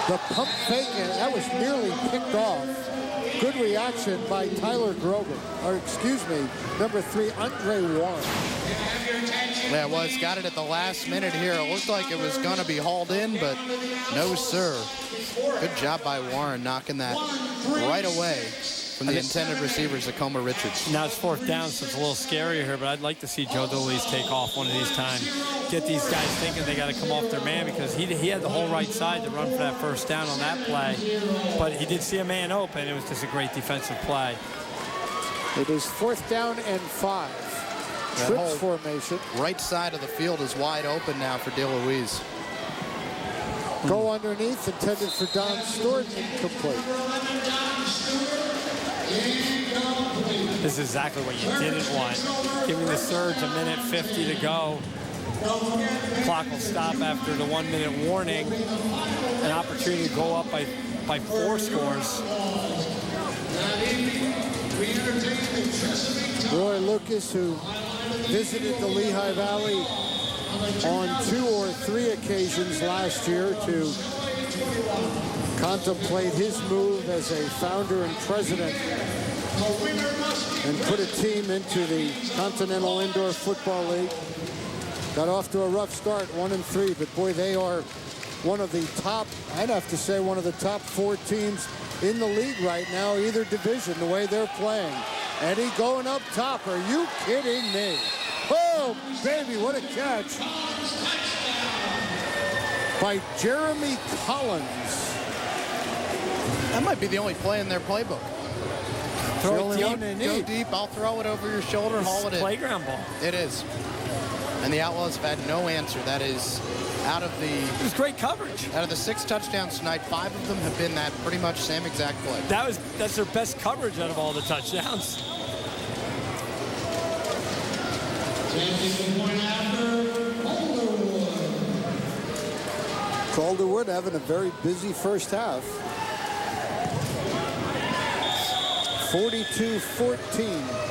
The pump fake, and that was nearly picked off. Good reaction by Tyler Grogan, or excuse me, number 3, Andre Warren. Yeah, it was. Got it at the last minute here. It looked like it was going to be hauled in, but no, sir. Good job by Warren knocking that right away from the intended receiver, Zacoma Richards. Now it's 4th down, so it's a little scarier here, but I'd like to see Joe DeLuise take off one of these times. Get these guys thinking they got to come off their man, because he had the whole right side to run for that 1st down on that play. But he did see a man open. It was just a great defensive play. It is 4th down and 5. Trips formation. Right side of the field is wide open now for DeLuise. Go underneath, intended for Don Stewart, incomplete. This is exactly what you didn't want. Giving the Surge a minute 50 to go. Clock will stop after the 1-minute warning. An opportunity to go up by 4 scores. Roy Lucas, who visited the Lehigh Valley on 2 or 3 occasions last year to contemplate his move as a founder and president and put a team into the Continental Indoor Football League. Got off to a rough start, 1-3, but boy, they are one of the top, I'd have to say, one of the top 4 teams in the league right now, either division, the way they're playing. Eddie going up top. Are you kidding me? Oh, baby, what a catch by Jeremy Collins. That might be the only play in their playbook. Throw it deep. Go deep. I'll throw it over your shoulder and haul it in. Playground ball. It is. And the Outlaws have had no answer. That is out of the... It was great coverage. Out of the 6 touchdowns tonight, 5 of them have been that pretty much same exact play. That's their best coverage out of all the touchdowns. Calderwood having a very busy first half. 42-14.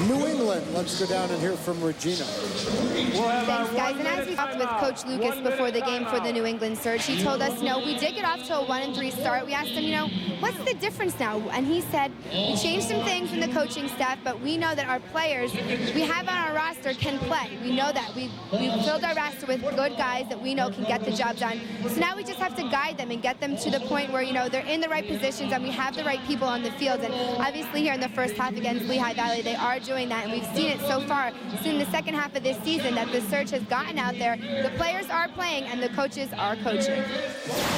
New England. Let's go down and hear from Regina. Thanks, guys. And as we talked with Coach Lucas before the game for the New England Surge, he told us, we did get off to a 1-3 start. We asked him, what's the difference now? And he said, we changed some things in the coaching staff, but we know that our players we have on our roster can play. We know that. We've filled our roster with good guys that we know can get the job done. So now we just have to guide them and get them to the point where, they're in the right positions and we have the right people on the field. And obviously here in the first half against Lehigh Valley, they are doing that, and we've seen it so far in the second half of this season that the Surge has gotten out there. The players are playing and the coaches are coaching.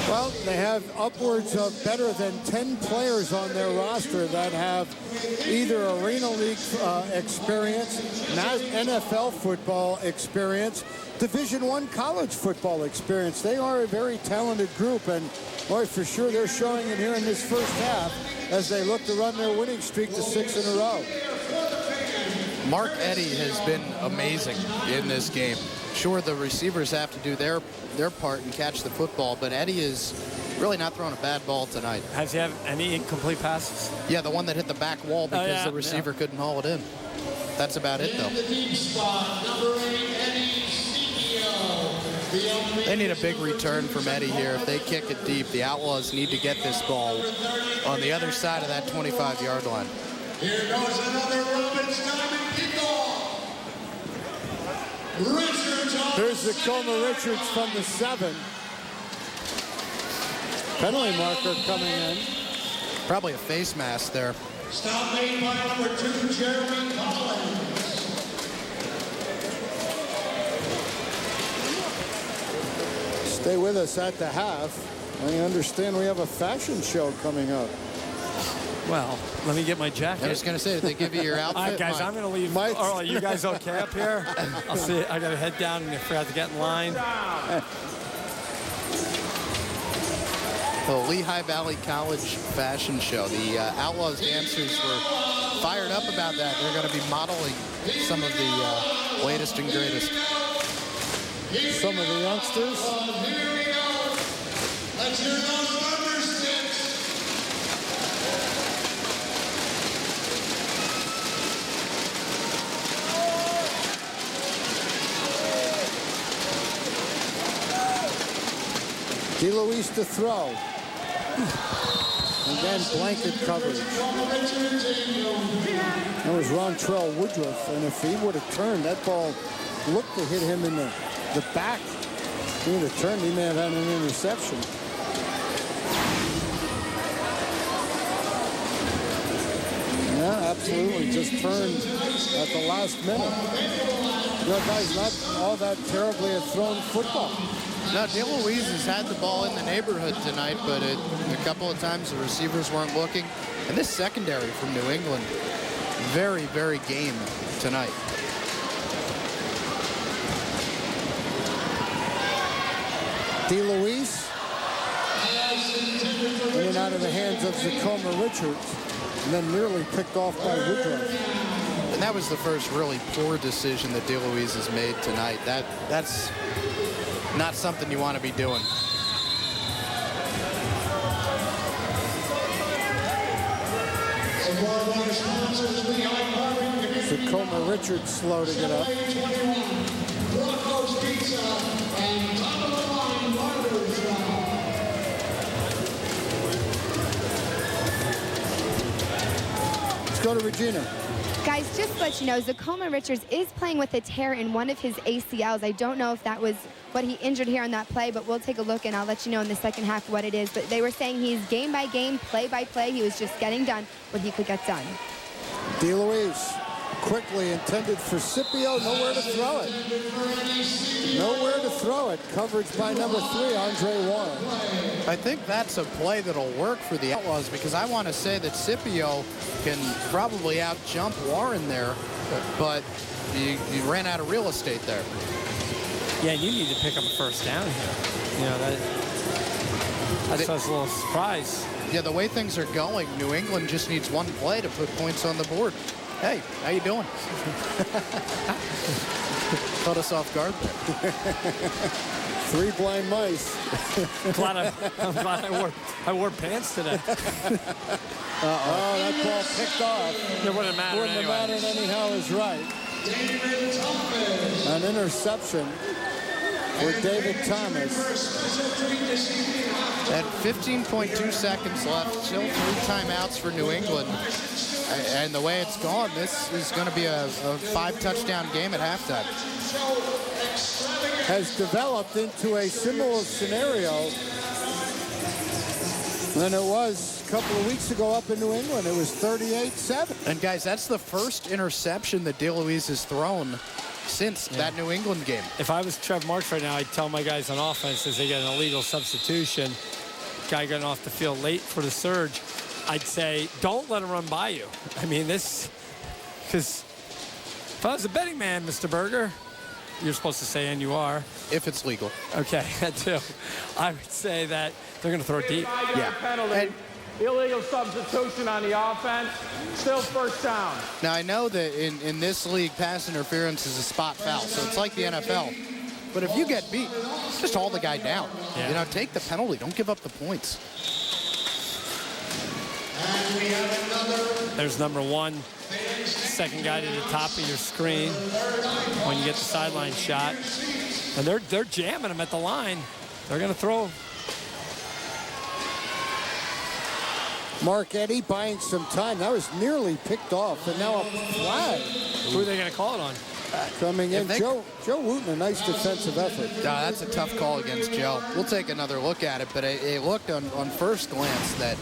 Well, they have upwards of better than 10 players on their roster that have either Arena League experience, NFL football experience, Division I college football experience. They are a very talented group, and boy, for sure they're showing it here in this first half as they look to run their winning streak to 6 in a row. Mark Eddy has been amazing in this game. Sure, the receivers have to do their part and catch the football, but Eddy is really not throwing a bad ball tonight. Has he had any incomplete passes? Yeah, the one that hit the back wall because the receiver couldn't haul it in. That's about it, though. They need a big return from Eddy here. If they kick it deep, the Outlaws need to get this ball on the other side of that 25-yard line. Here goes another Robbins Diamond kickoff. Here's Zacoma Richards from the 7. Penalty marker coming in. Probably a face mask there. Stop made by number 2, Jeremy Collins. Stay with us at the half. I understand we have a fashion show coming up. Well, let me get my jacket. I was going to say, did they give you your outfit? All right, guys, I'm going to leave. Are you guys okay up here? I'll see. I got to head down and I forgot to get in line. The Lehigh Valley College fashion show. The Outlaws dancers were fired up about that. They're going to be modeling some of the latest and greatest. Some of the youngsters. Here we go. Let's hear those thunder sticks. DeLuise to throw. Again, blanket coverage. That was Rontrell Woodruff, and if he would have turned, that ball looked to hit him in the back. If he would have turned, he may have had an interception. Yeah, absolutely. Just turned at the last minute. You know, guys, not all that terribly a thrown football. No, DeLuise has had the ball in the neighborhood tonight, but a couple of times the receivers weren't looking. And this secondary from New England, very, very game tonight. DeLuise in and out of the hands of Zacoma Richards, and then nearly picked off by Woodruff. And that was the first really poor decision that DeLuise has made tonight. That's not something you want to be doing. Zacoma Richards slow to get up. Let's go to Regina. Guys, just to let you know, Zacoma Richards is playing with a tear in one of his ACLs. I don't know if that was what he injured here on that play, but we'll take a look and I'll let you know in the second half what it is. But they were saying he's game by game, play by play. He was just getting done what he could get done. DeLuise quickly intended for Scipio, nowhere to throw it. Nowhere to throw it. Coverage by number 3, Andre Warren. I think that's a play that'll work for the Outlaws, because I want to say that Scipio can probably out-jump Warren there, but you ran out of real estate there. Yeah, you need to pick up a first down here. You know, that's a little surprise. Yeah, the way things are going, New England just needs one play to put points on the board. Hey, how you doing? Caught us off guard there. 3 blind mice. I'm glad I wore pants today. Oh, that ball picked off. It wouldn't matter Wouldn't have mattered anyhow is right. An interception for David Thomas. At 15.2 seconds left, still 3 timeouts for New England. And the way it's gone, this is going to be a 5-touchdown game at halftime. Has developed into a similar scenario than it was a couple of weeks ago up in New England. It was 38-7. And guys, that's the first interception that DeLuise has thrown since that New England game. If I was Trev Marks right now, I'd tell my guys on offense as they get an illegal substitution, guy getting off the field late for the surge, I'd say, don't let him run by you. I mean, because if I was a betting man, Mr. Berger, you're supposed to say, and you are. If it's legal. Okay, that too. I would say that they're going to throw deep. Yeah. Penalty. Illegal substitution on the offense. Still first down. Now, I know that in this league, pass interference is a spot foul, so it's like the NFL. But if you get beat, just haul the guy down. Yeah. You know, take the penalty. Don't give up the points. And we have another. There's number 1, second guy to the top of your screen when you get the sideline shot. And they're jamming him at the line. They're going to throw. Mark Eddy buying some time. That was nearly picked off, and now a flag. Who are they going to call it on? Coming in, Joe Wooten, a nice defensive effort. That's a tough call against Joe. We'll take another look at it, but it looked on first glance that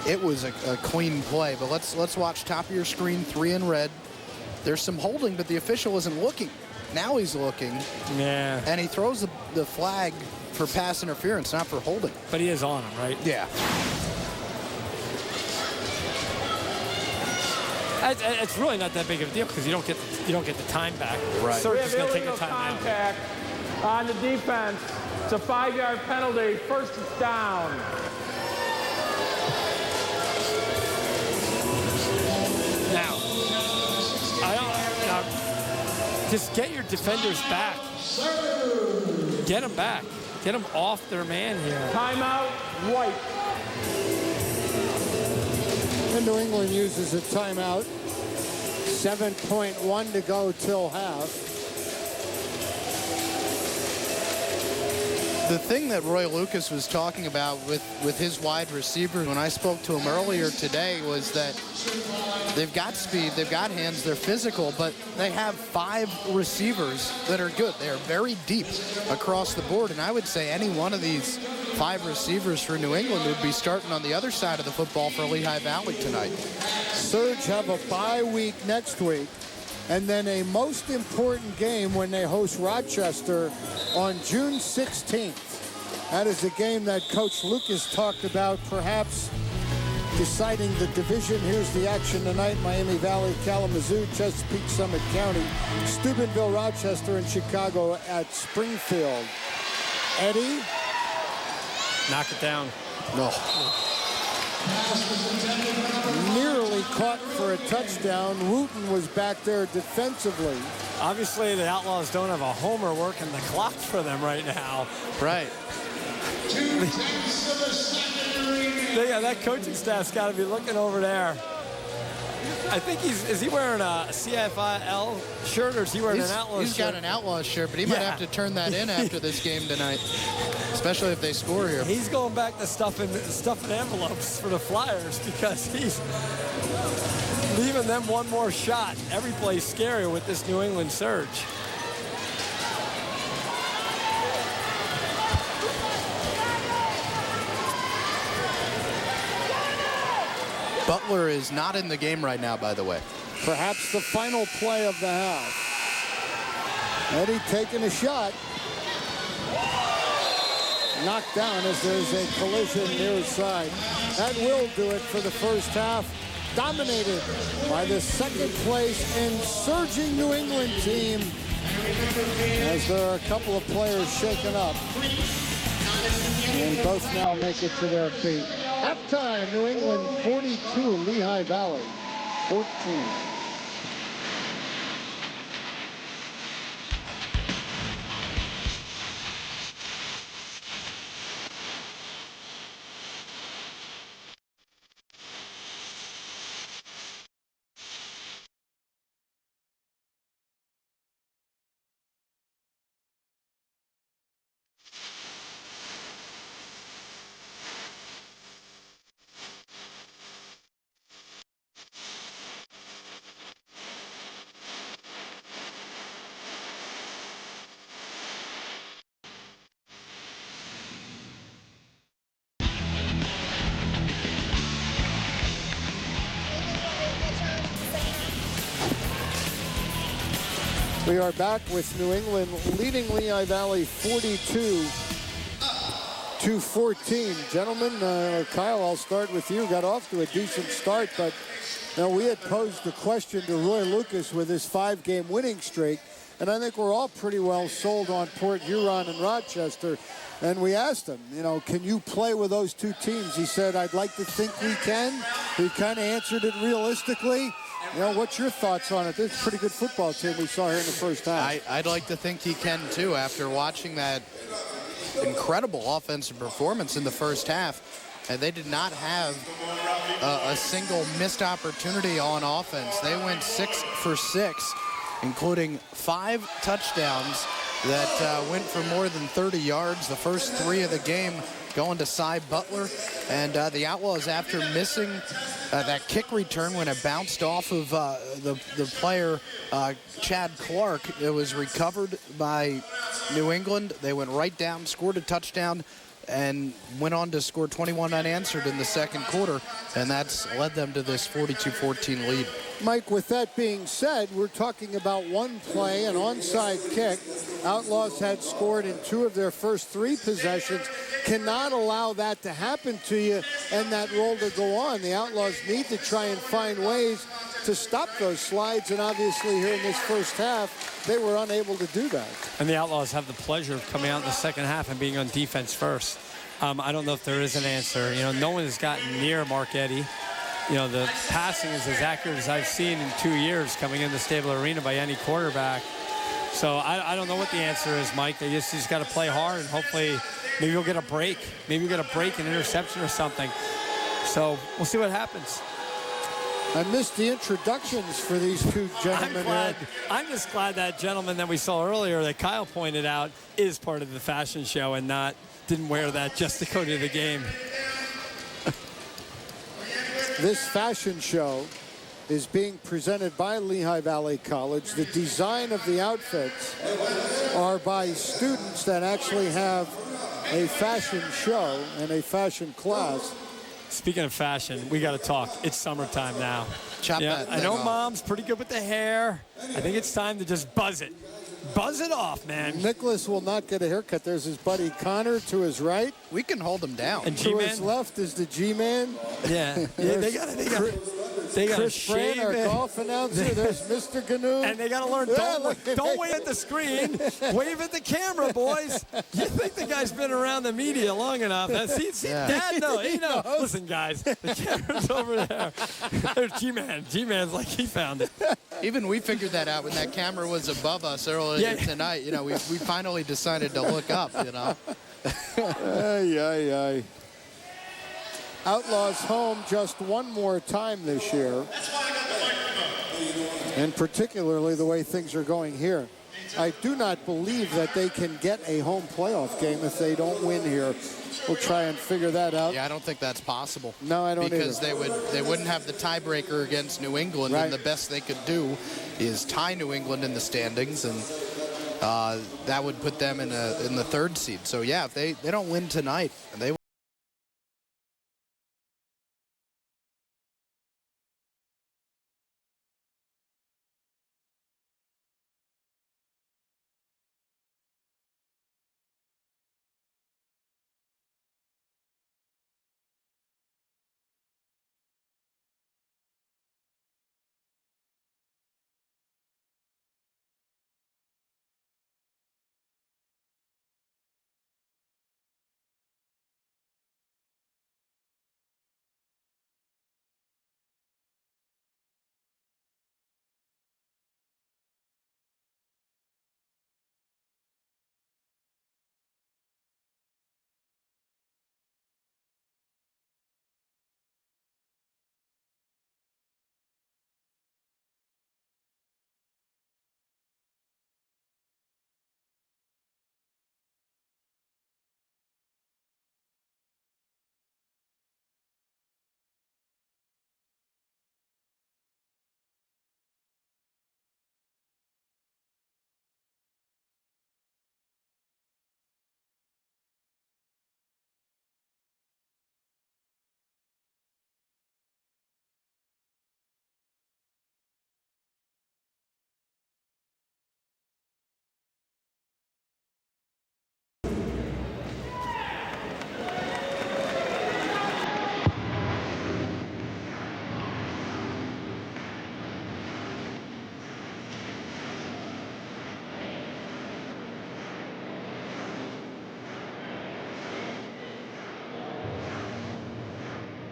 it was a clean play. But let's watch top of your screen, 3 in red. There's some holding, but the official isn't looking. Now he's looking. Yeah. And he throws the flag for pass interference, not for holding. But he is on him, right? Yeah. It's really not that big of a deal because you don't get the time back. Right. So We it's have just going to take illegal the time out. contact on the defense. It's a 5-yard penalty. First down. Now, just get your defenders back. Get them back. Get them off their man here. Timeout, White. And New England uses a timeout. 7.1 to go till half. The thing that Roy Lucas was talking about with his wide receivers when I spoke to him earlier today was that they've got speed, they've got hands, they're physical, but they have 5 receivers that are good. They're very deep across the board, and I would say any one of these 5 receivers for New England would be starting on the other side of the football for Lehigh Valley tonight. Surge have a bye week next week, and then a most important game when they host Rochester on June 16th. That is a game that Coach Lucas talked about, perhaps deciding the division. Here's the action tonight. Miami Valley, Kalamazoo, Chesapeake, Summit County, Steubenville, Rochester, and Chicago at Springfield. Eddie? Knock it down. No. Nearly caught for a touchdown. Wooten was back there defensively. Obviously, the Outlaws don't have a homer working the clock for them right now. Right. Yeah, that coaching staff's got to be looking over there. I think is he wearing a Cifl shirt or is he wearing an Outlaws shirt? He's got an Outlaws shirt, but he might have to turn that in after this game tonight, especially if they score here. He's going back to stuffing envelopes for the Flyers because he's leaving them one more shot. Every play's scarier with this New England surge. Butler is not in the game right now, by the way. Perhaps the final play of the half. Eddie taking a shot. Knocked down as there's a collision near his side. That will do it for the first half. Dominated by the second place and surging New England team as there are a couple of players shaken up. And both now make it to their feet. Halftime, New England 42, Lehigh Valley 14. We are back with New England leading Lehigh Valley 42-14. Gentlemen, Kyle, I'll start with you. Got off to a decent start, but we had posed the question to Roy Lucas with his 5-game winning streak, and I think we're all pretty well sold on Port Huron and Rochester. And we asked him, can you play with those 2 teams? He said, I'd like to think we can. He kind of answered it realistically. What's your thoughts on it? This is a pretty good football team we saw here in the first half. I'd like to think he can, too, after watching that incredible offensive performance in the first half. And they did not have a single missed opportunity on offense. They went 6 for 6, including 5 touchdowns that went for more than 30 yards. The first 3 of the game going to Cy Butler. And the Outlaws, after missing that kick return when it bounced off of the player, Chad Clark, it was recovered by New England. They went right down, scored a touchdown, and went on to score 21 unanswered in the second quarter, and that's led them to this 42-14 lead. Mike, with that being said, we're talking about one play, an onside kick. Outlaws had scored in 2 of their first 3 possessions. Cannot allow that to happen to you and that roll to go on. The Outlaws need to try and find ways to stop those slides, and obviously here in this first half, they were unable to do that. And the Outlaws have the pleasure of coming out in the second half and being on defense first. I don't know if there is an answer. No one has gotten near Marchetti. The passing is as accurate as I've seen in 2 years coming into Stable Arena by any quarterback. So I don't know what the answer is, Mike. They just got to play hard, and hopefully maybe you'll get a break. Maybe you'll get a break, an interception or something. So we'll see what happens. I missed the introductions for these two gentlemen here. I'm just glad that gentleman that we saw earlier that Kyle pointed out is part of the fashion show and didn't wear that just to go to the game. This fashion show is being presented by Lehigh Valley College. The design of the outfits are by students that actually have a fashion show and a fashion class. Speaking of fashion, we got to talk. It's summertime now. Chop that I know thing off. Mom's pretty good with the hair. I think it's time to just buzz it. Buzz it off, man. Nicholas will not get a haircut. There's his buddy Connor to his right. We can hold him down. And To his G-Man? left is the G-Man. Yeah, they got to Chris shave Brand, our it. golf announcer. There's Mr. Gnu. And they got to learn, don't wave at the screen. Wave at the camera, boys. You think the guy's been around the media long enough. See, Dad, no, he knows. Listen, guys, the camera's over there. There's G-Man. G-Man's like he found it. Even we figured that out when that camera was above us earlier tonight. You know, we finally decided to look up, you know. Ay. Outlawz home just one more time this year. And particularly the way things are going here. I do not believe that they can get a home playoff game if they don't win here. We'll try and figure that out. Yeah, I don't think that's possible. No, I don't because either. they wouldn't have the tiebreaker against New England, Right. and the best they could do is tie New England in the standings, and that would put them in the third seed. So yeah, if they don't win tonight, they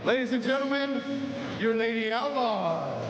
Ladies and gentlemen, your Lady Outlawz.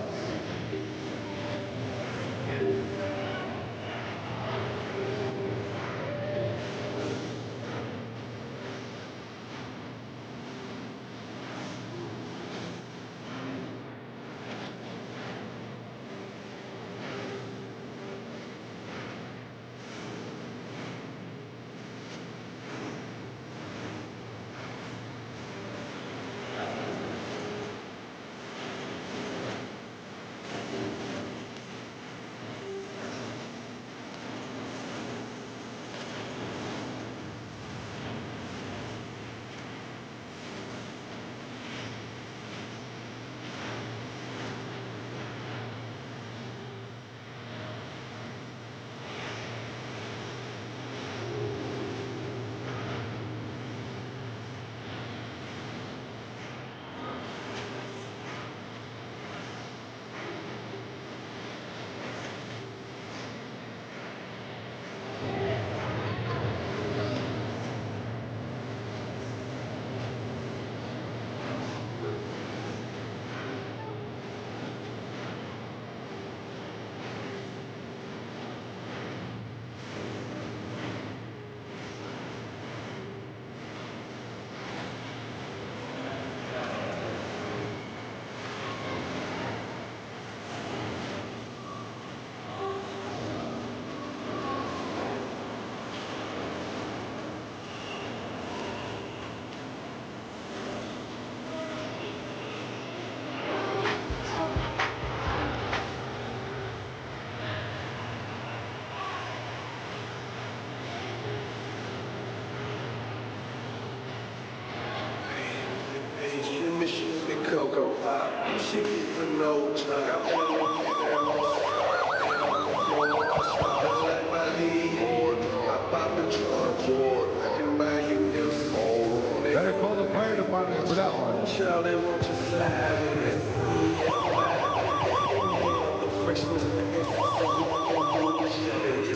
Better call the fire department for that one. It's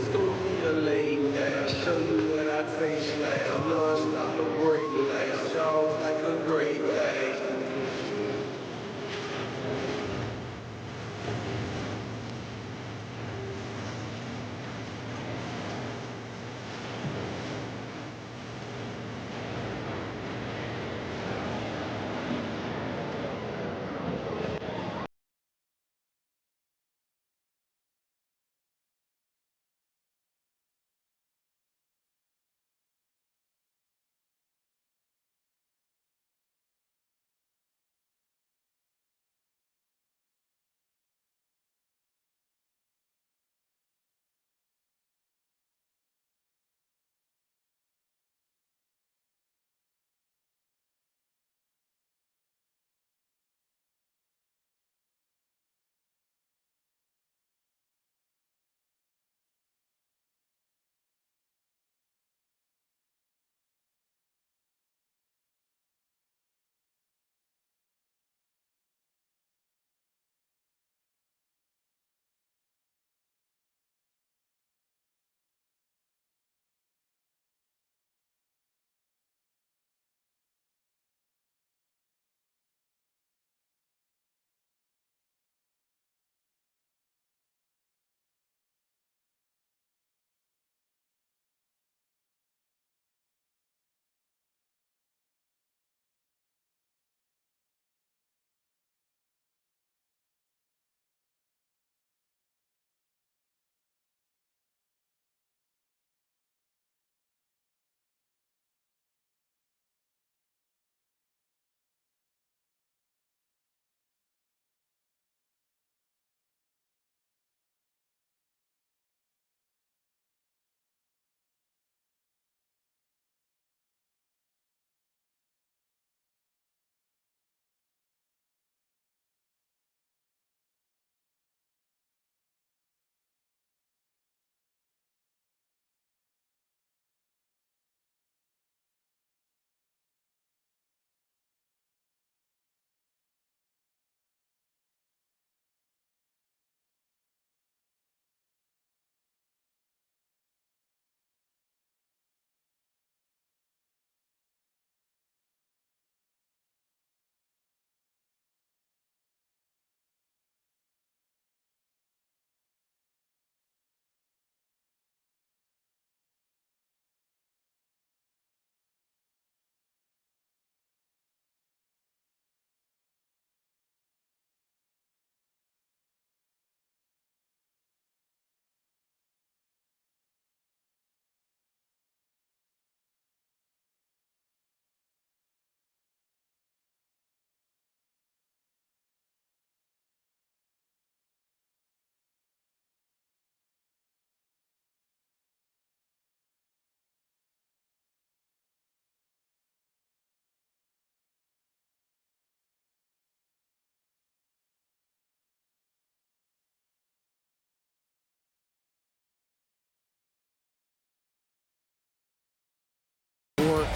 gonna be a late night. Show you what I taste like. I'm non-stop, no break like. Y'all like a great night.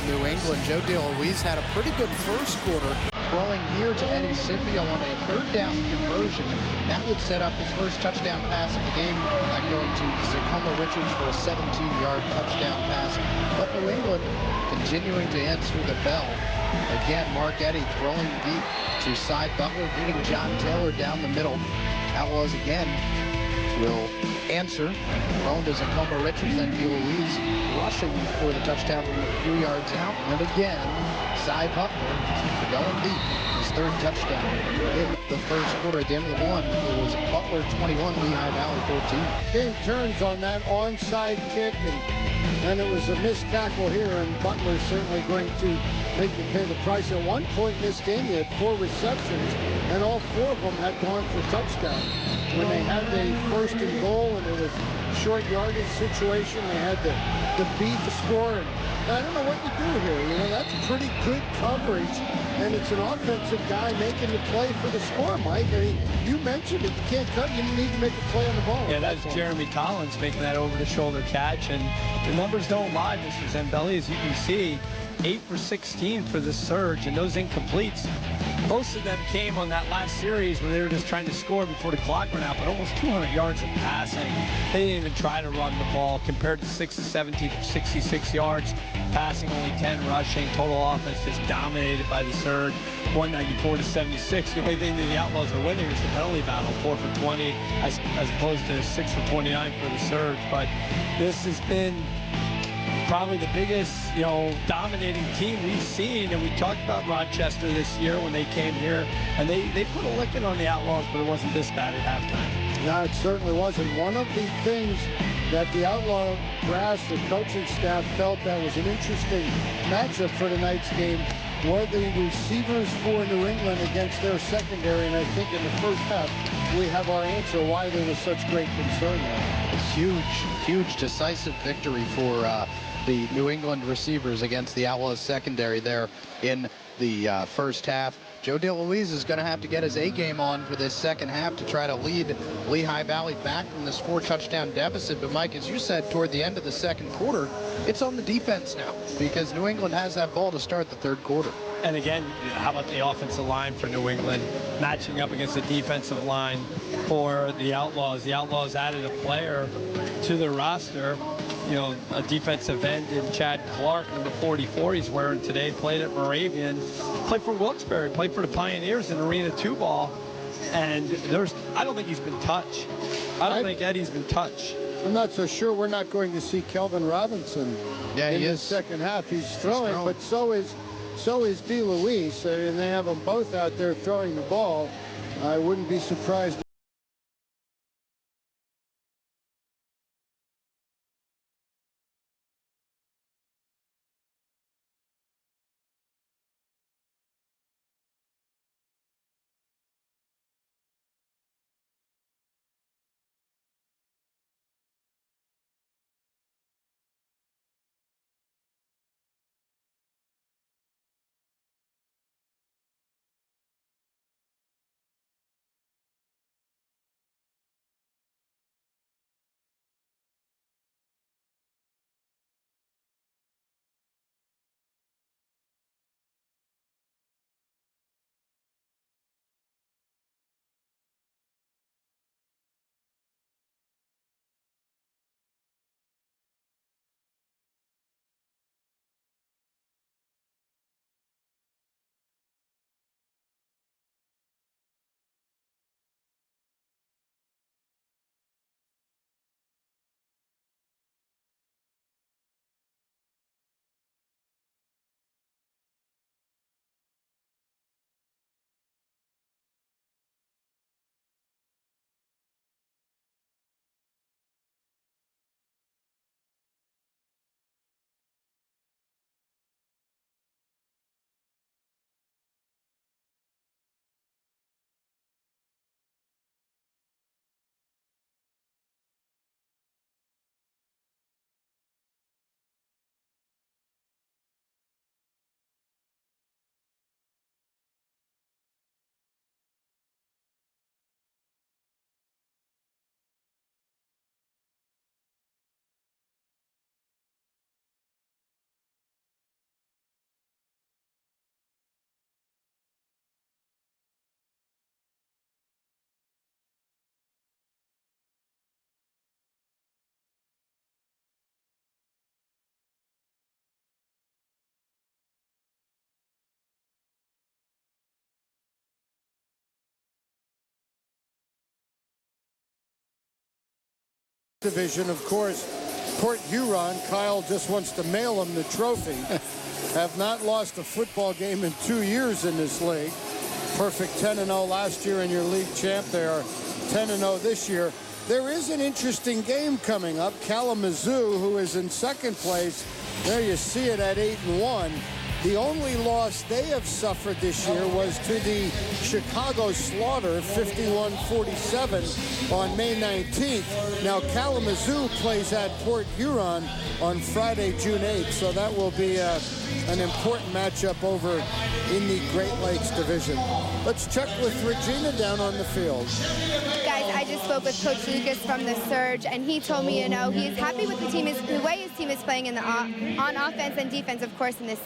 New England. Joe DeLuise had a pretty good first quarter, throwing here to Eddie Cifl on a third down conversion. That would set up his first touchdown pass of the game, going to Cifl Richards for a 17-yard touchdown pass. But New England continuing to answer the bell. Again, Mark Eddy throwing deep to Cy Butler, beating John Taylor down the middle. Outlawz again will answer. Thrown to Cifl Richards, then DeLuise rushing for the touchdown from a few yards out. And again, Cy Butler going deep. His third touchdown in the first quarter. At the end of the one, it was Butler 21, Lehigh Valley 14. Game turns on that onside kick, and it was a missed tackle here, and Butler's certainly going to make you pay the price. At one point in this game, he had 4 receptions, and all 4 of them had gone for touchdowns. When they had the first and goal, and it was short yardage situation. They had the beat the score. And I don't know what you do here. You know, that's pretty good coverage. And it's an offensive guy making the play for the score, Mike. I mean, you mentioned it. You can't cut. You need to make a play on the ball. Yeah, that's Jeremy Collins making that over-the-shoulder catch. And the numbers don't lie, Mr. Zambelli. As you can see, 8 for 16 for the surge, and those incompletes, most of them came on that last series when they were just trying to score before the clock ran out, but almost 200 yards of passing. They didn't even try to run the ball. Compared to 6 of 17 for 66 yards, passing only 10 rushing. Total offense just dominated by the surge, 194 to 76. The only thing that the Outlaws are winning is the penalty battle, 4 for 20, as opposed to 6 for 29 for the surge. But this has been probably the biggest, you know, dominating team we've seen. And we talked about Rochester this year when they came here, and they put a licking on the Outlaws, but it wasn't this bad at halftime. No, it certainly wasn't. One of the things that the Outlaw brass, the coaching staff, felt that was an interesting matchup for tonight's game were the receivers for New England against their secondary. And I think in the first half, we have our answer why there was such great concern there. Huge decisive victory for the New England receivers against the Outlaws secondary there in the first half. Joe DeLuise is going to have to get his A game on for this second half to try to lead Lehigh Valley back from this 4-touchdown deficit. But Mike, as you said, toward the end of the second quarter, it's on the defense now because New England has that ball to start the third quarter. And again, how about the offensive line for New England matching up against the defensive line for the Outlaws? The Outlaws added a player to their roster, you know, a defensive end in Chad Clark, number 44 he's wearing today, played at Moravian, played for Wilkes-Barre, played for the Pioneers in Arena 2 ball. And I don't think he's been touched. I don't think Eddie's been touched. I'm not so sure we're not going to see Kelvin Robinson in the second half. He's throwing, but so is DeLuise, and they have them both out there throwing the ball. I wouldn't be surprised. Division, of course, Port Huron. Kyle just wants to mail him the trophy. Have not lost a football game in 2 years in this league. Perfect 10-0 last year in your league champ. They are 10-0 this year. There is an interesting game coming up. Kalamazoo, who is in second place, there you see it at 8-1. The only loss they have suffered this year was to the Chicago Slaughter, 51-47 on May 19th. Now Kalamazoo plays at Port Huron on Friday, June 8th, so that will be an important matchup over in the Great Lakes Division. Let's check with Regina down on the field. Guys, I just spoke with Coach Lucas from the Surge, and he told me, he's happy with the way his team is playing in the on offense and defense, of course, in the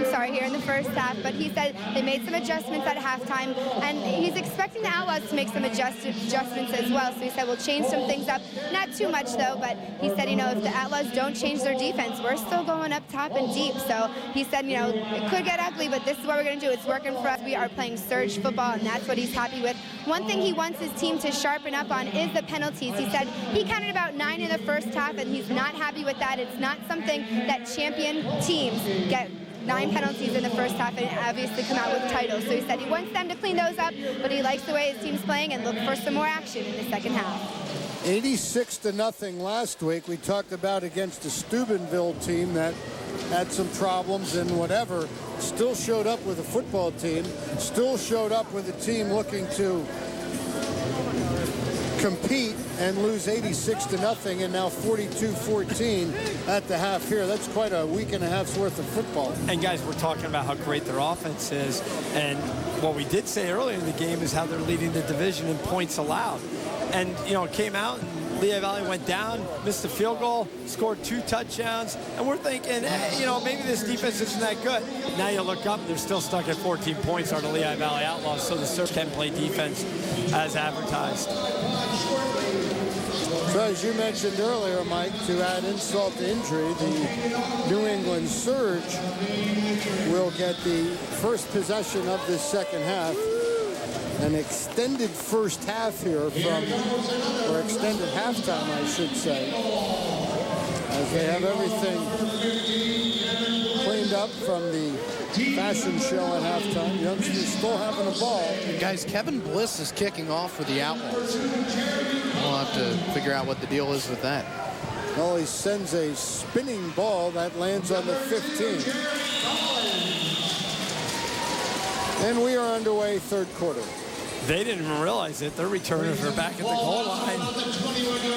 here in the first half. But he said they made some adjustments at halftime, and he's expecting the Outlaws to make some adjustments as well. So he said we'll change some things up, not too much though. But he said, if the Outlaws don't change their defense, we're still going up top and deep. So he said, it could get ugly, but this is what we're going to do. It's working for us. We are playing Surge football, and that's what he's happy with. One thing he wants his team to sharpen up on is the penalties. He said he counted about 9 in the first half, and he's not happy with that. It's not something that champion teams get. 9 penalties in the first half and obviously come out with titles. So he said he wants them to clean those up, but he likes the way his team's playing and look for some more action in the second half. 86-0 last week. We talked about against the Steubenville team that had some problems and whatever. Still showed up with a football team. Still showed up with a team looking to compete and lose 86-0 and now 42-14 at the half here. That's quite a week and a half's worth of football. And guys, we're talking about how great their offense is, and what we did say earlier in the game is how they're leading the division in points allowed. And it came out and Lehigh Valley went down, missed a field goal, scored 2 touchdowns, and we're thinking, maybe this defense isn't that good. Now you look up, they're still stuck at 14 points are the Lehigh Valley Outlaws, so the Surge can play defense as advertised. So as you mentioned earlier, Mike, to add insult to injury, the New England Surge will get the first possession of this second half. An extended first half here or extended halftime, I should say, as they have everything cleaned up from the fashion show at halftime. Youngsters still having a ball. Guys, Kevin Bliss is kicking off for the Outlaws. We'll have to figure out what the deal is with that. Well, he sends a spinning ball that lands on the 15. And we are underway, third quarter. They didn't even realize it. Their returners were back at the goal line.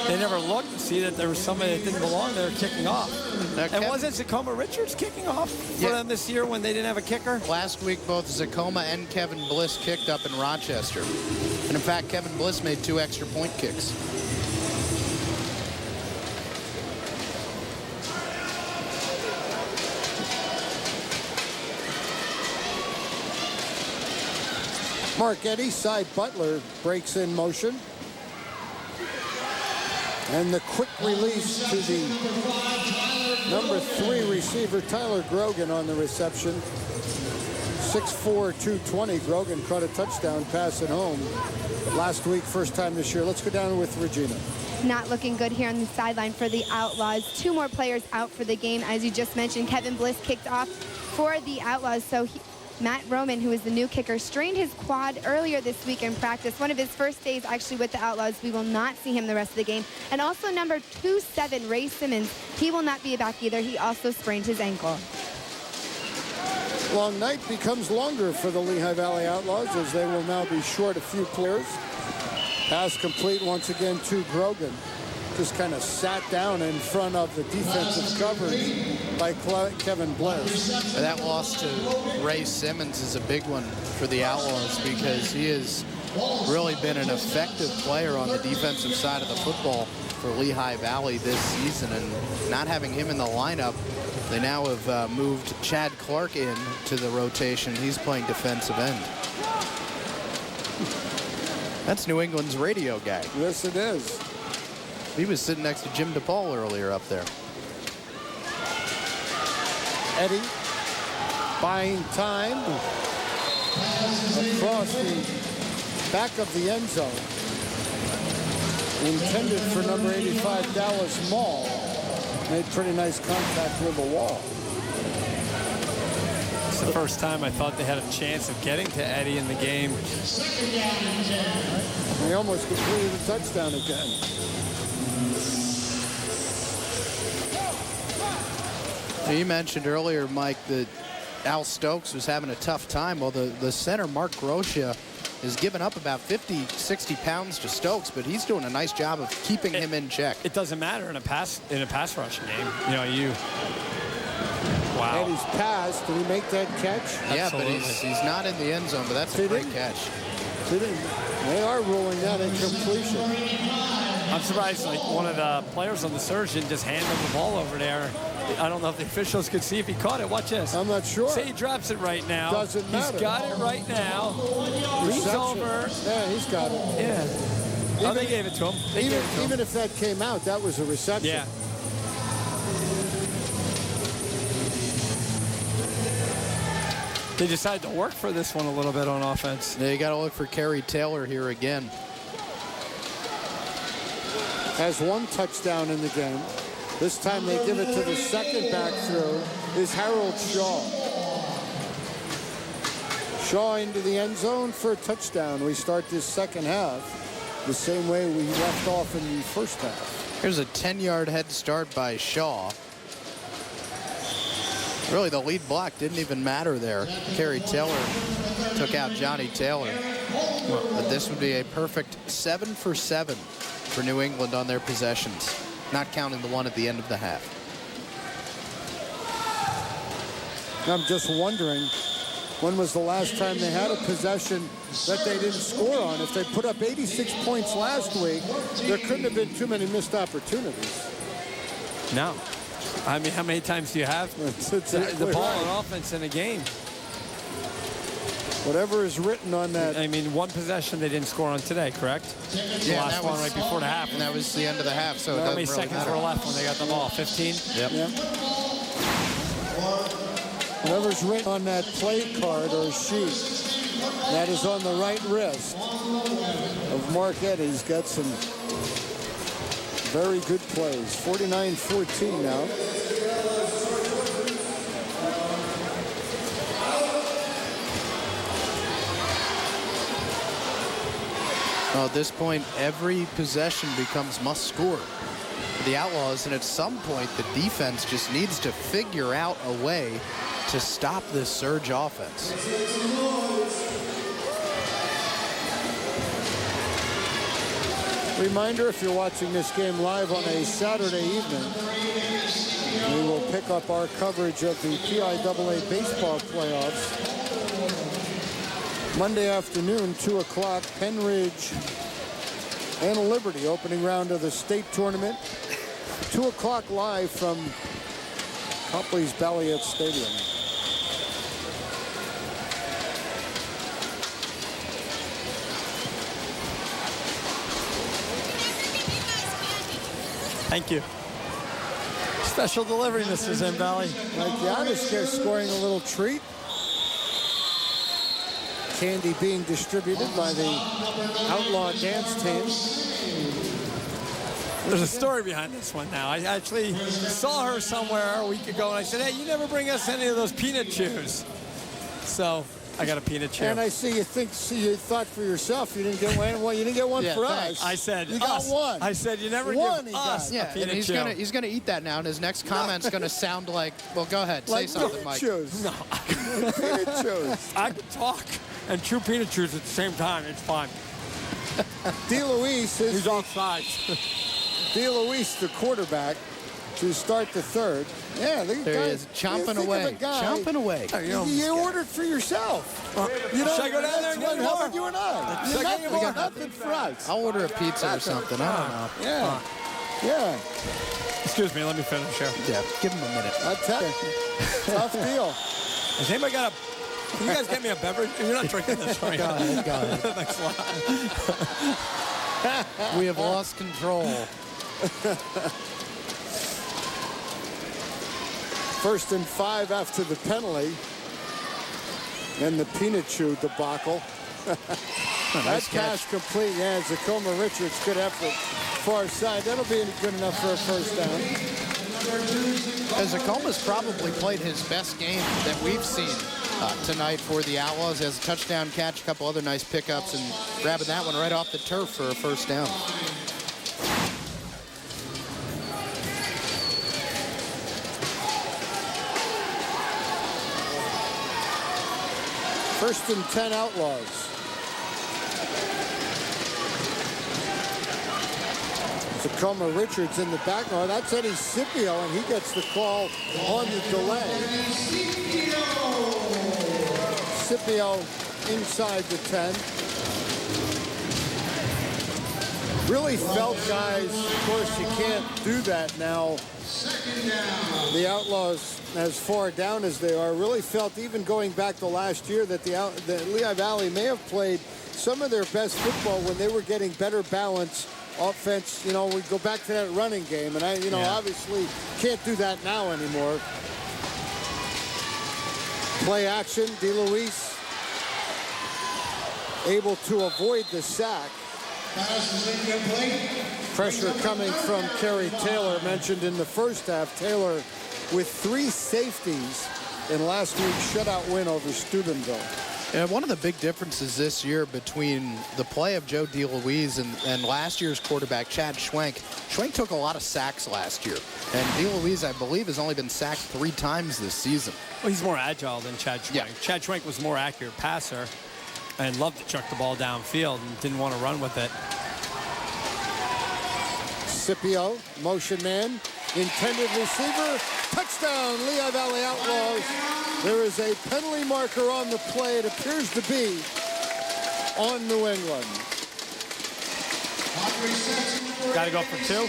They never looked to see that there was somebody that didn't belong there kicking off. And wasn't Zacoma Richards kicking off for them this year when they didn't have a kicker? Last week, both Zacoma and Kevin Bliss kicked up in Rochester. And in fact, Kevin Bliss made 2 extra point kicks. Marchetti, Cy Butler breaks in motion. And the quick release to the number 3 receiver, Tyler Grogan, on the reception. 6'4", 220. Grogan caught a touchdown pass at home last week, first time this year. Let's go down with Regina. Not looking good here on the sideline for the Outlaws. 2 more players out for the game. As you just mentioned, Kevin Bliss kicked off for the Outlaws. So Matt Roman, who is the new kicker, strained his quad earlier this week in practice. One of his first days actually with the Outlaws. We will not see him the rest of the game. And also number 27, Ray Simmons, he will not be back either. He also sprained his ankle. Long night becomes longer for the Lehigh Valley Outlaws as they will now be short a few players. Pass complete once again to Grogan. Just kind of sat down in front of the defensive coverage by Kevin Bliss. That loss to Ray Simmons is a big one for the Outlaws because he has really been an effective player on the defensive side of the football for Lehigh Valley this season, and not having him in the lineup, they now have moved Chad Clark in to the rotation. He's playing defensive end. That's New England's radio guy. Yes, it is. He was sitting next to Jim DePaul earlier up there. Eddie buying time across the back of the end zone. Intended for number 85, Dallas Mall. Made pretty nice contact with the wall. It's the first time I thought they had a chance of getting to Eddie in the game. They almost completed a touchdown again. You mentioned earlier, Mike, that Al Stokes was having a tough time. Well, the center, Mark Grocia, has given up about 50, 60 pounds to Stokes, but he's doing a nice job of keeping him in check. It doesn't matter in a pass rushing game. Wow. And he's passed. Did he make that catch? Yeah, Absolutely. but he's not in the end zone, but that's a great catch. They are ruling that incompletion. I'm surprised like one of the players on the surge didn't just hand him the ball over there. I don't know if the officials could see if he caught it. Watch this. I'm not sure. Say he drops it right now. Doesn't matter. He's got it right now. Leans over. Yeah, he's got it. Yeah. They gave it to him. Even if that came out, that was a reception. Yeah. They decided to work for this one a little bit on offense. Yeah, you got to look for Kerry Taylor here again. Has one touchdown in the game. This time they give it to the second back through is Harold Shaw. Shaw into the end zone for a touchdown. We start this second half the same way we left off in the first half. Here's a 10-yard head start by Shaw. Really, the lead block didn't even matter there. Kerry Taylor took out Johnny Taylor. But this would be a perfect 7 for 7 for New England on their possessions, not counting the one at the end of the half. I'm just wondering, when was the last time they had a possession that they didn't score on? If they put up 86 points last week, there couldn't have been too many missed opportunities. No. I mean, how many times do you have the ball on offense in a game? Whatever is written on that. I mean, one possession they didn't score on today, correct? Yeah, the last one right before the half. And that was the end of the half, so How many it doesn't really seconds matter. were left when they got the ball? 15? Yep. Yeah. Whatever's written on that play card or sheet, that is on the right wrist of Mark Eddy. He's got some very good plays. 49-14 now. Well, at this point, every possession becomes must score for the Outlaws, and at some point, the defense just needs to figure out a way to stop this surge offense. Reminder, if you're watching this game live on a Saturday evening, we will pick up our coverage of the PIAA baseball playoffs Monday afternoon, 2 o'clock, Penn Ridge and Liberty, opening round of the state tournament. 2 o'clock live from Copley's Balliet Stadium. Thank you. Special delivery, Mr. Zambelli. Like Giannis here scoring a little treat. Candy being distributed by the Outlaw dance team. There's a story behind this one now. I actually saw her somewhere a week ago, and I said, hey, you never bring us any of those peanut chews. So I got a peanut chew. And I see you thought for yourself you didn't get one. Well, you didn't get one for us. I said you got one. I said you never one give us Yeah, a peanut and chew. he's gonna eat that now, and his next comment's gonna sound like, well, go ahead, Like say something, peanut Mike. chews. No. Peanut chews. I can talk and chew peanut chews at the same time. It's fine. DeLuise is He's offsides. DeLuise, the quarterback, to start the third. Yeah, There he is, chomping away, chomping away. You ordered for yourself. Should I go down there and get How more? about you and I? Should I get more? Nothing for us. I'll order a pizza or something. I don't know. Yeah. Yeah. Excuse me, let me finish here. Yeah, give him a minute. I tell you, tough deal. Has anybody got a... Can you guys get me a beverage? You're not drinking this, are you? Go ahead. Thanks a lot. We have lost control. First and 5 after the penalty. And the peanut chew debacle. That pass complete. Yeah, Zacoma Richards, good effort. Far side. That'll be good enough for a first down. Zacoma's probably played his best game that we've seen tonight for the Outlaws. Has a touchdown catch, a couple other nice pickups, and grabbing that one right off the turf for a first down. First and 10 Outlaws. Tacoma Richards in the back. Oh, that's Eddie Scipio, and he gets the call on the delay. Scipio inside the 10. Really felt, guys, of course you can't do that now. The Outlaws, as far down as they are, really felt, even going back to last year, that the Lehigh Valley may have played some of their best football when they were getting better balance offense. You know, we go back to that running game, and obviously can't do that now anymore. Play action, DeLuise able to avoid the sack. Pressure coming from Kerry Taylor, mentioned in the first half. Taylor with 3 safeties in last week's shutout win over Steubenville. And one of the big differences this year between the play of Joe DeLuise and last year's quarterback, Chad Schwenk. Schwenk took a lot of sacks last year. And DeLuise, I believe, has only been sacked 3 times this season. Well, he's more agile than Chad Schwenk. Yeah. Chad Schwenk was a more accurate passer and loved to chuck the ball downfield and didn't want to run with it. Scipio, motion man, intended receiver, touchdown, Lehigh Valley Outlaws. There is a penalty marker on the play. It appears to be on New England. Got to go for 2.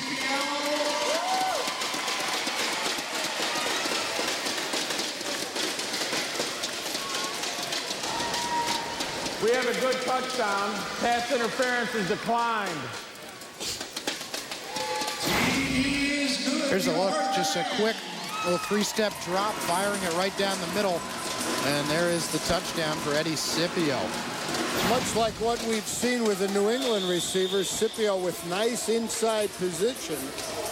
We have a good touchdown. Pass interference is declined. Here's a look, just a quick little 3-step drop, firing it right down the middle. And there is the touchdown for Eddie Scipio. Much like what we've seen with the New England receivers, Scipio with nice inside position.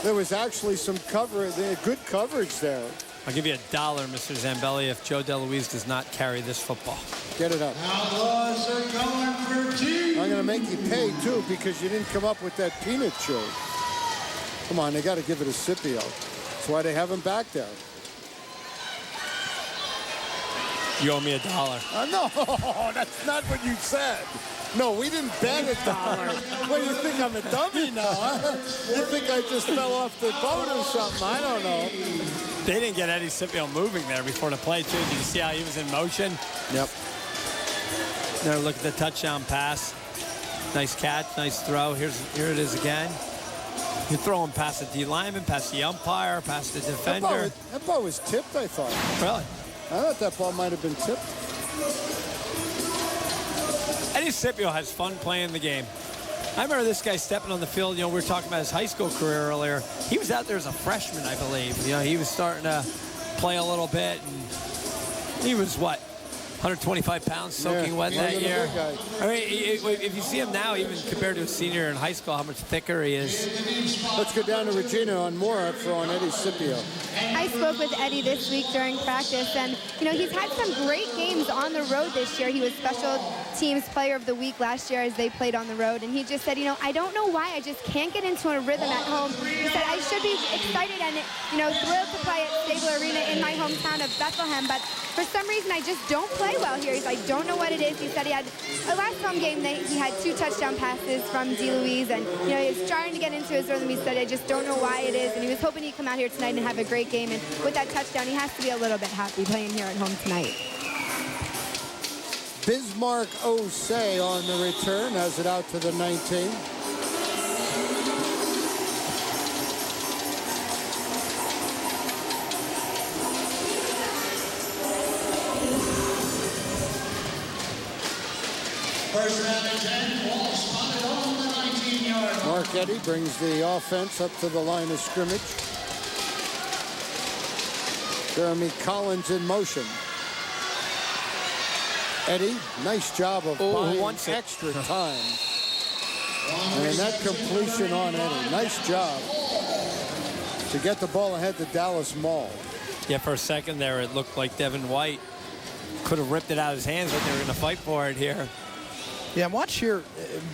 There was actually some good coverage there. I'll give you $1, Mr. Zambelli, if Joe DeLuise does not carry this football. Get it up. Outlaws are going for 2. I'm going to make you pay, too, because you didn't come up with that peanut show. Come on, they got to give it a Scipio. That's why they have him back there. You owe me $1. No, that's not what you said. No, we didn't bet $1. What, do you think I'm a dummy now, huh? You think I just fell off the boat or something? I don't know. They didn't get Eddie Scipio moving there before the play, too. Did you see how he was in motion? Yep. Now look at the touchdown pass. Nice catch, nice throw. Here it is again. You throw him past the D lineman, past the umpire, past the defender. That ball was tipped, I thought. Really? I thought that ball might have been tipped. Eddie Scipio has fun playing the game. I remember this guy stepping on the field. You know, we were talking about his high school career earlier. He was out there as a freshman, I believe. You know, he was starting to play a little bit, and he was, what, 125 pounds soaking wet that year. I mean, if you see him now, even compared to a senior in high school, how much thicker he is. Let's go down to Regina on more on Eddie Scipio. I spoke with Eddie this week during practice, and, you know, he's had some great games on the road this year. He was special teams player of the week last year as they played on the road, and he just said, you know, I don't know why, I just can't get into a rhythm at home. He said, I should be excited and, you know, thrilled to play at Cifl Arena in my hometown of Bethlehem, but for some reason, I just don't play well here. He's like, I don't know what it is. He said he had a last home game, he had 2 touchdown passes from DeLuise, and, you know, he's trying to get into his rhythm. He said, I just don't know why it is, and he was hoping he'd come out here tonight and have a great game, and with that touchdown, he has to be a little bit happy playing here at home tonight. Bismarck Osei on the return, has it out to the 19. First down and 10, ball spotted on the 19-yard line. Mark Eddy brings the offense up to the line of scrimmage. Jeremy Collins in motion. Eddie, nice job of buying extra time. And that completion on Eddie, nice job to get the ball ahead to Dallas Mall. Yeah, for a second there, it looked like Devin White could have ripped it out of his hands, but they were going to fight for it here. Yeah, watch here.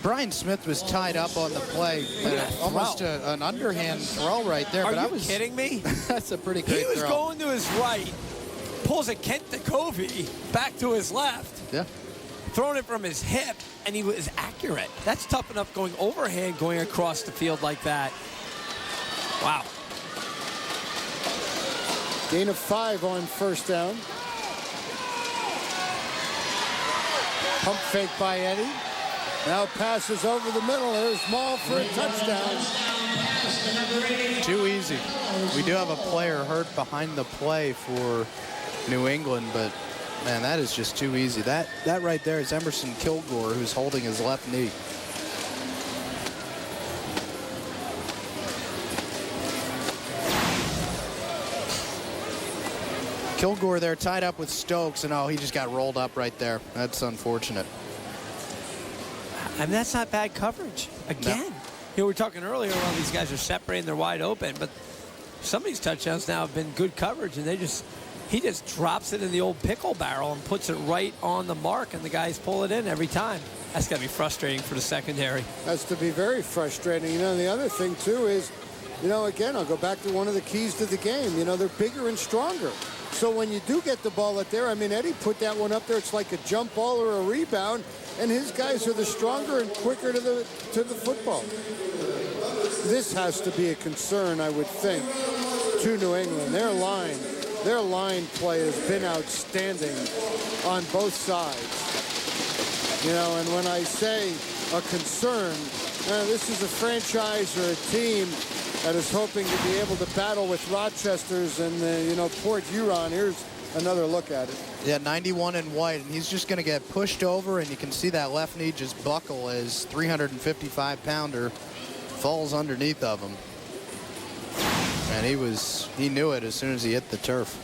Brian Smith was tied up on the play. Almost an underhand throw right there. Are you kidding me? That's a pretty great throw. He was going to his right, pulls a Kent DeCovey back to his left. Yeah. Throwing it from his hip, and he was accurate. That's tough enough going overhand, going across the field like that. Wow. Gain of 5 on first down. Pump fake by Eddie. Now passes over the middle. There's Maul for a touchdown. Too easy. We do have a player hurt behind the play for New England, but man, that is just too easy. That right there is Emerson Kilgore, who's holding his left knee. Kilgore there tied up with Stokes, and oh, he just got rolled up right there. That's unfortunate. I mean, that's not bad coverage. Again, No. You know, we were talking earlier, well, these guys are separating, they're wide open, but some of these touchdowns now have been good coverage, and he just drops it in the old pickle barrel and puts it right on the mark, and the guys pull it in every time. That's got to be frustrating for the secondary. Has to be very frustrating. You know, the other thing, too, is, you know, again, I'll go back to one of the keys to the game. You know, they're bigger and stronger. So when you do get the ball up there, I mean, Eddie put that one up there. It's like a jump ball or a rebound, and his guys are the stronger and quicker to the football. This has to be a concern, I would think, to New England. Their line play has been outstanding on both sides. You know, and when I say a concern, this is a franchise or a team that is hoping to be able to battle with Rochester's and, you know, Port Huron. Here's another look at it. Yeah, 91 in white, and he's just going to get pushed over, and you can see that left knee just buckle as 355-pounder falls underneath of him. And he knew it as soon as he hit the turf.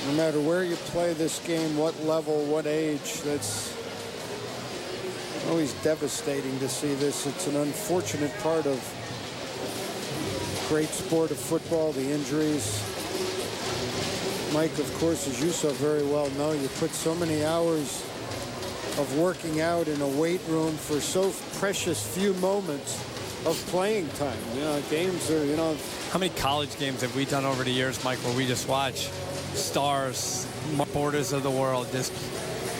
No matter where you play this game, what level, what age, that's always devastating to see this. It's an unfortunate part of great sport of football, the injuries. Mike, of course, as you so very well know, you put so many hours of working out in a weight room for so precious few moments of playing time. You know, games are, you know. How many college games have we done over the years, Mike, where we just watch stars, borders of the world, just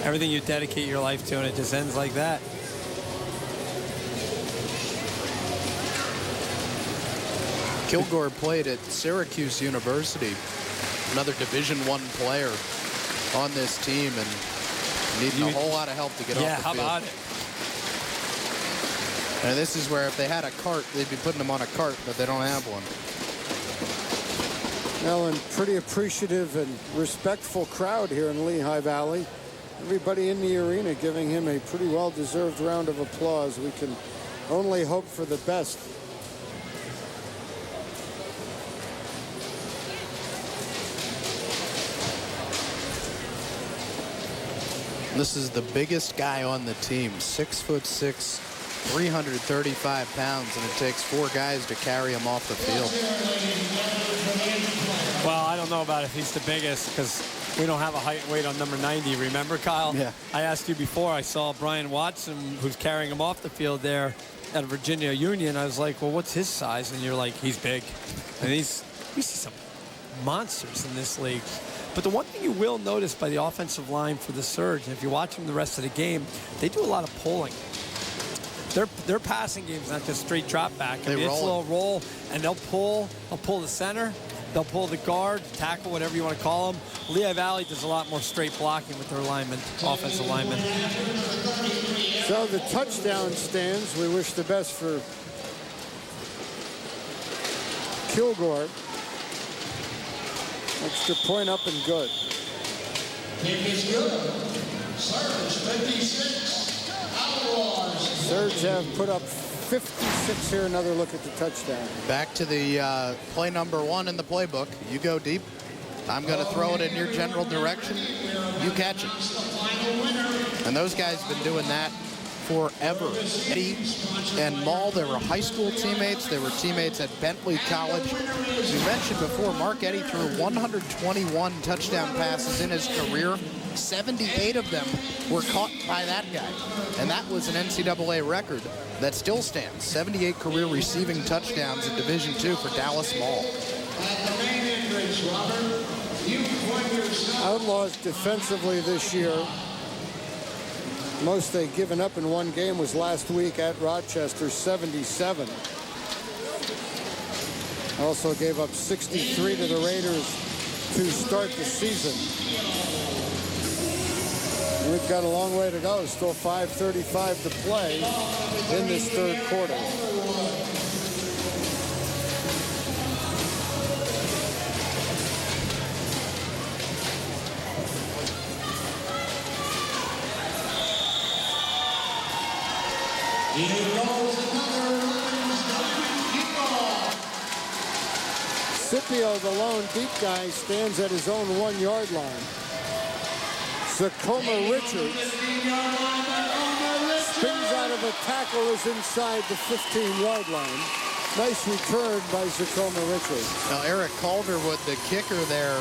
everything you dedicate your life to, and it just ends like that? Kilgore played at Syracuse University, another Division I player on this team, and needing a whole lot of help to get off the field. Yeah, how about it? And this is where if they had a cart, they'd be putting them on a cart, but they don't have one. Well, and pretty appreciative and respectful crowd here in Lehigh Valley. Everybody in the arena giving him a pretty well-deserved round of applause. We can only hope for the best. This is the biggest guy on the team, 6'6", 335 pounds, and it takes 4 guys to carry him off the field. Well, I don't know about if he's the biggest, because we don't have a height and weight on number 90. Remember, Kyle? Yeah. I asked you before. I saw Brian Watson, who's carrying him off the field there at Virginia Union. I was like, well, what's his size? And you're like, he's big. And we see some monsters in this league. But the one thing you will notice by the offensive line for the Surge, and if you're watching the rest of the game, they do a lot of pulling. Their passing game is not just straight drop back. I mean, it's a little roll, and they'll pull the center, they'll pull the guard, tackle, whatever you want to call them. Lehigh Valley does a lot more straight blocking with their linemen, offensive linemen. So the touchdown stands. We wish the best for Kilgore. Extra point up and good. Surge have put up 56 here. Another look at the touchdown. Back to the play number 1 in the playbook. You go deep. I'm going to throw it in your general direction. You catch it. And those guys have been doing that forever. Eddie and Maul, they were high school teammates. They were teammates at Bentley College. As we mentioned before, Mark Eddy threw 121 touchdown passes in his career. 78 of them were caught by that guy. And that was an NCAA record that still stands. 78 career receiving touchdowns in Division II for Dallas Maul. Outlawz defensively this year. Most they've given up in one game was last week at Rochester, 77. Also gave up 63 to the Raiders to start the season. We've got a long way to go. Still 5:35 to play in this third quarter. Cifl, the lone deep guy, stands at his own 1-yard line. Tacoma Richards spins out of a tackle, is inside the 15-yard line. Nice return by Tacoma Richards. Now Eric Calderwood, the kicker there,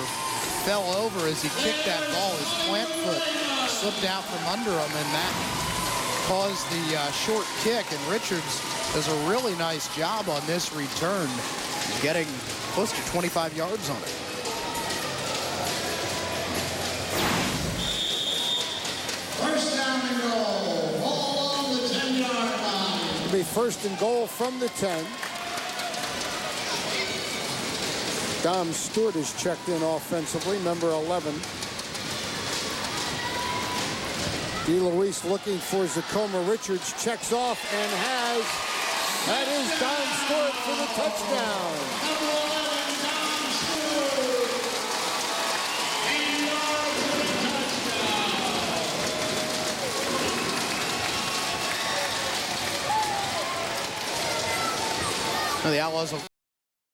fell over as he kicked that ball. His plant foot slipped out from under him, and that caused the short kick. And Richards does a really nice job on this return, getting close to 25 yards on it. First down and goal. Ball on the 10-yard line. It'll be first and goal from the 10. Dom Stewart is checked in offensively, number 11. DeLuise looking for Tacoma Richards, checks off and has. That is Dom Stewart for the touchdown. The Outlaws will